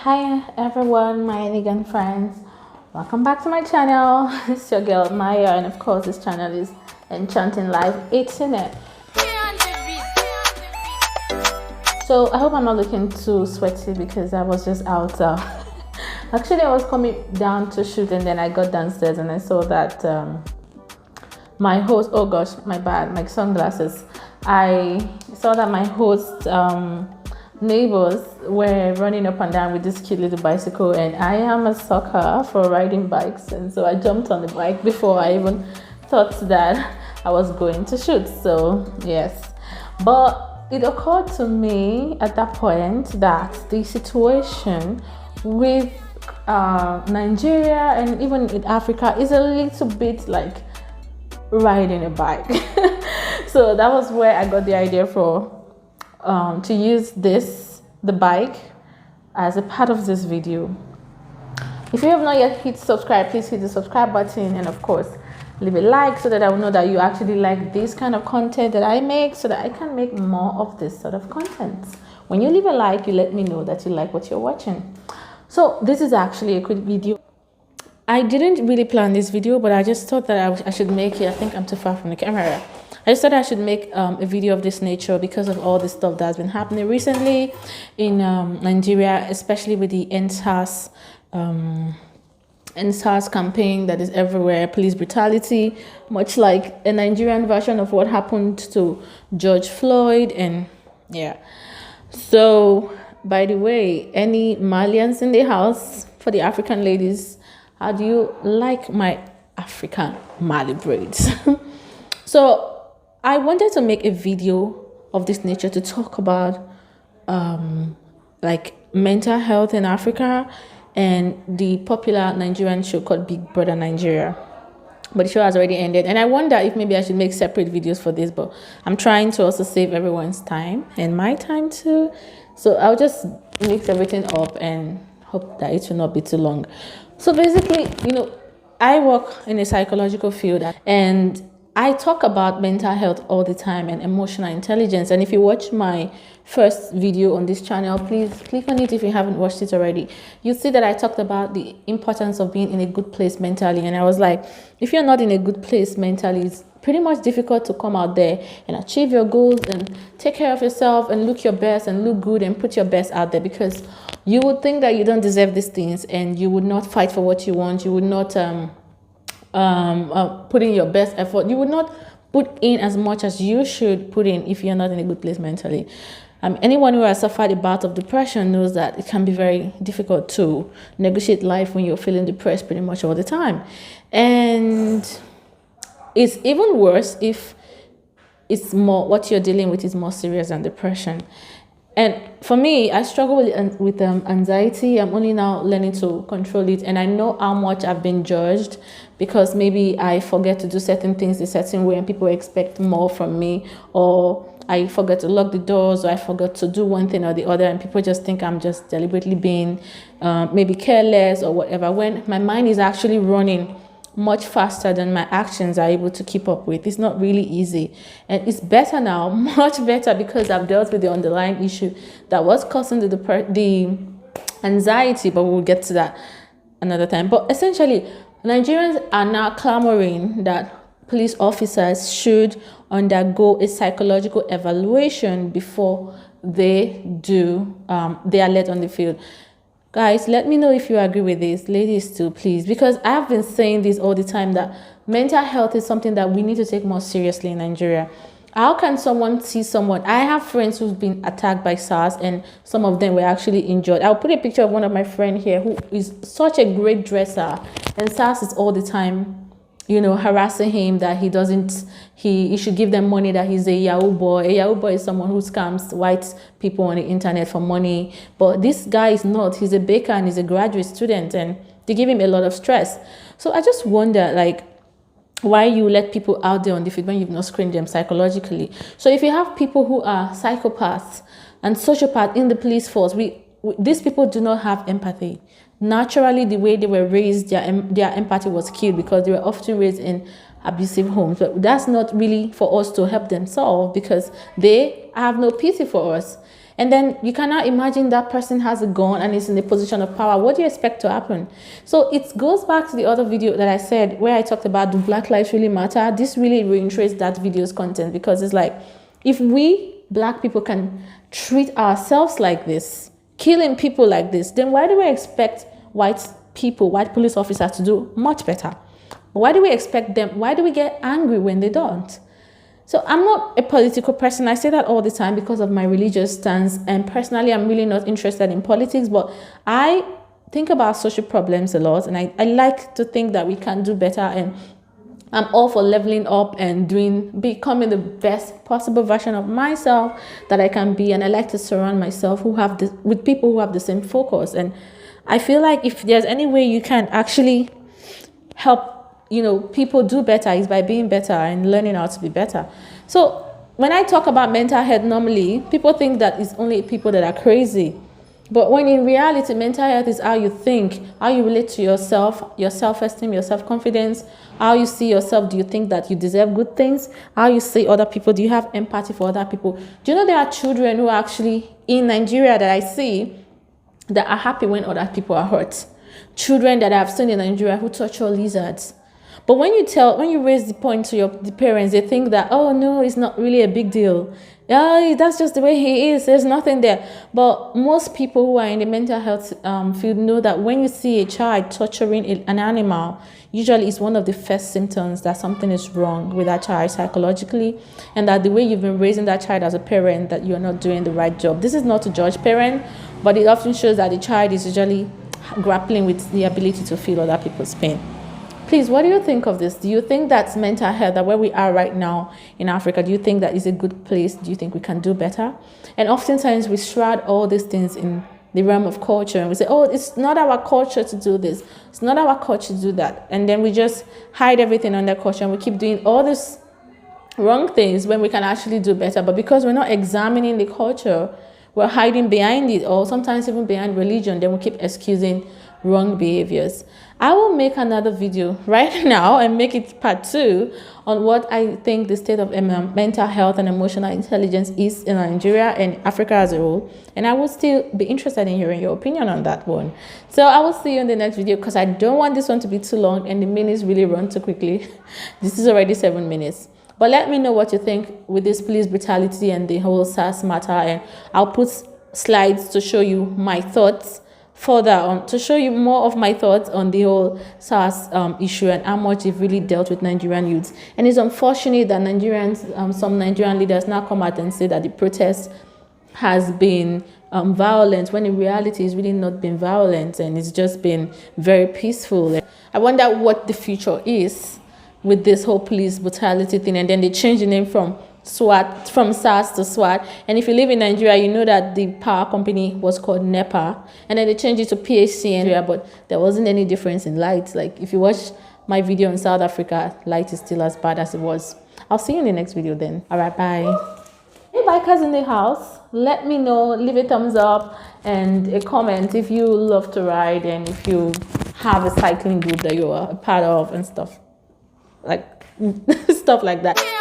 Hi everyone, my elegant friends. Welcome back to my channel. It's your girl Maya, and of course this channel is Enchanting Life 18 it. So I hope I'm not looking too sweaty because I was just out. Actually, I was coming down to shoot, and then I got downstairs and I saw that my host, oh gosh, my bad, my sunglasses. I saw that my host neighbors were running up and down with this cute little bicycle, and I am a sucker for riding bikes, and so I jumped on the bike before I even thought that I was going to shoot. So yes, but it occurred to me at that point that the situation with Nigeria and even in Africa is a little bit like riding a bike. So that was where I got the idea for to use the bike as a part of this video. If you have not yet hit subscribe, please hit the subscribe button, and of course leave a like so that I will know that you actually like this kind of content that I make, so that I can make more of this sort of content. When you leave a like, you let me know that you like what you're watching. So this is actually a quick video. I didn't really plan this video, but I just thought that I should make it. I think I'm too far from the camera. I just thought I should make a video of this nature because of all the stuff that's been happening recently in Nigeria, especially with the NSAS campaign that is everywhere, police brutality, much like a Nigerian version of what happened to George Floyd. And yeah, so by the way, any Malians in the house, for the African ladies, how do you like my African Mali braids? So I wanted to make a video of this nature to talk about like mental health in Africa and the popular Nigerian show called Big Brother Nigeria. But the show has already ended, and I wonder if maybe I should make separate videos for this, but I'm trying to also save everyone's time and my time too. So I'll just mix everything up and hope that it will not be too long. So basically, I work in a psychological field, and I talk about mental health all the time and emotional intelligence. And if you watch my first video on this channel, please click on it if you haven't watched it already. You'll see that I talked about the importance of being in a good place mentally. And I was like, if you're not in a good place mentally, it's pretty much difficult to come out there and achieve your goals and take care of yourself and look your best and look good and put your best out there, because you would think that you don't deserve these things and you would not fight for what you want. You would not put in your best effort. You would not put in as much as you should put in if you're not in a good place mentally. Anyone who has suffered a bout of depression knows that it can be very difficult to negotiate life when you're feeling depressed pretty much all the time. And it's even worse if it's more, what you're dealing with is more serious than depression. And for me, I struggle with anxiety. I'm only now learning to control it. And I know how much I've been judged because maybe I forget to do certain things a certain way and people expect more from me, or I forget to lock the doors, or I forgot to do one thing or the other, and people just think I'm just deliberately being maybe careless or whatever, when my mind is actually running much faster than my actions are able to keep up with. It's not really easy, and it's better now, much better, because I've dealt with the underlying issue that was causing the anxiety, but we'll get to that another time. But essentially, Nigerians are now clamoring that police officers should undergo a psychological evaluation before they are let on the field. Guys, let me know if you agree with this. Ladies too, please, because I've been saying this all the time, that mental health is something that we need to take more seriously in Nigeria. How can someone see someone? I have friends who've been attacked by SARS, and some of them were actually injured. I'll put a picture of one of my friends here who is such a great dresser, and SARS is all the time harassing him that he should give them money, that he's a Yahoo boy. A Yahoo boy is someone who scams white people on the internet for money. But this guy is not. He's a baker and he's a graduate student, and they give him a lot of stress. So I just wonder, like, why you let people out there on the field when you've not screened them psychologically. So if you have people who are psychopaths and sociopaths in the police force, these people do not have empathy. Naturally, the way they were raised, their empathy was killed because they were often raised in abusive homes. But that's not really for us to help them solve, because they have no pity for us. And then you cannot imagine that person has a gun and is in a position of power. What do you expect to happen? So it goes back to the other video that I said where I talked about, do Black lives really matter? This really reiterates that video's content, because it's like, if we Black people can treat ourselves like this, killing people like this, then why do we expect white people, white police officers to do much better? Why do we expect them? Why do we get angry when they don't? So I'm not a political person. I say that all the time because of my religious stance. And personally, I'm really not interested in politics, but I think about social problems a lot. And I like to think that we can do better. And I'm all for leveling up and becoming the best possible version of myself that I can be. And I like to surround myself with people who have the same focus. And I feel like if there's any way you can actually help people do better, is by being better and learning how to be better. So when I talk about mental health, normally people think that it's only people that are crazy. But when in reality, mental health is how you think, how you relate to yourself, your self-esteem, your self-confidence, how you see yourself. Do you think that you deserve good things? How you see other people? Do you have empathy for other people? Do you know there are children who are actually in Nigeria that I see that are happy when other people are hurt? Children that I have seen in Nigeria who torture lizards. But when you raise the point to the parents, they think that, oh no, it's not really a big deal. Yeah, that's just the way he is. There's nothing there. But most people who are in the mental health field know that when you see a child torturing an animal, usually it's one of the first symptoms that something is wrong with that child psychologically, and that the way you've been raising that child as a parent, that you're not doing the right job. This is not to judge parent, but it often shows that the child is usually grappling with the ability to feel other people's pain. Please, what do you think of this? Do you think that mental health, that where we are right now in Africa, do you think that is a good place? Do you think we can do better? And oftentimes we shroud all these things in the realm of culture, and we say, oh, it's not our culture to do this. It's not our culture to do that. And then we just hide everything under culture, and we keep doing all these wrong things when we can actually do better. But because we're not examining the culture, we're hiding behind it, or sometimes even behind religion, then we keep excusing wrong behaviors. I will make another video right now and make it part 2 on what I think the state of mental health and emotional intelligence is in Nigeria and Africa as a whole. And I will still be interested in hearing your opinion on that one. So I will see you in the next video, because I don't want this one to be too long and the minutes really run too quickly. This is already 7 minutes. But let me know what you think with this police brutality and the whole SARS matter. And I'll put slides to show you my thoughts further on, to show you more of my thoughts on the whole SARS issue and how much they've really dealt with Nigerian youths. And it's unfortunate that some Nigerian leaders now come out and say that the protest has been violent, when in reality it's really not been violent, and it's just been very peaceful. I wonder what the future is with this whole police brutality thing. And then they changed the name from SARS to SWAT. And if you live in Nigeria, you know that the power company was called NEPA, and then they changed it to PHC, but there wasn't any difference in light. Like if you watch my video in South Africa, light is still as bad as it was. I'll see you in the next video then. All right, bye. Hey bikers in the house, let me know, leave a thumbs up and a comment if you love to ride, and if you have a cycling group that you are a part of and stuff like that.